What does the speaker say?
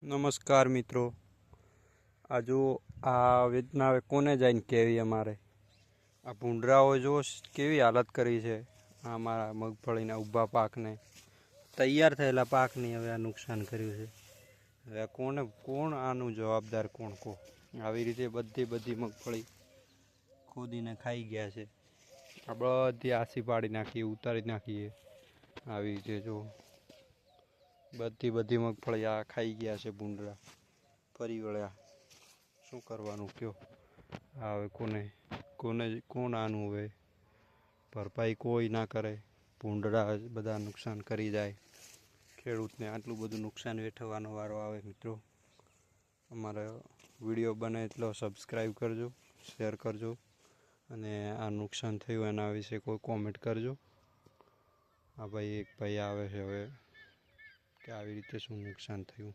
નમસ્કાર મિત્રો, આ જો આ વેદના હવે કોને જઈને કહેવી અમારે. આ ભૂંડરાઓ જો કેવી હાલત કરી છે આ અમારા મગફળીના ઊભા પાકને, તૈયાર થયેલા પાકની હવે આ નુકસાન કર્યું છે. હવે કોણ આનું જવાબદાર કોણ કહો. આવી રીતે બધી મગફળી ખોદીને ખાઈ ગયા છે. આ બધી આસી પાડી નાખીએ, ઉતારી નાખીએ. આવી રીતે જો બધી મગફળી આ ખાઈ ગયા છે ભૂંડરા. ફરી વળ્યા, શું કરવાનું કયો. હવે કોણ આનું હવે ભરપાઈ કોઈ ના કરે. ભૂંડરા બધા નુકસાન કરી જાય, ખેડૂતને આટલું બધું નુકસાન વેઠવાનો વારો આવે. મિત્રો, અમારા વિડીયો બને એટલો સબસ્ક્રાઈબ કરજો, શેર કરજો, અને આ નુકસાન થયું એના વિશે કોઈ કોમેન્ટ કરજો. એક ભાઈ આવે છે હવે કે આવી રીતે શું નુકસાન થયું.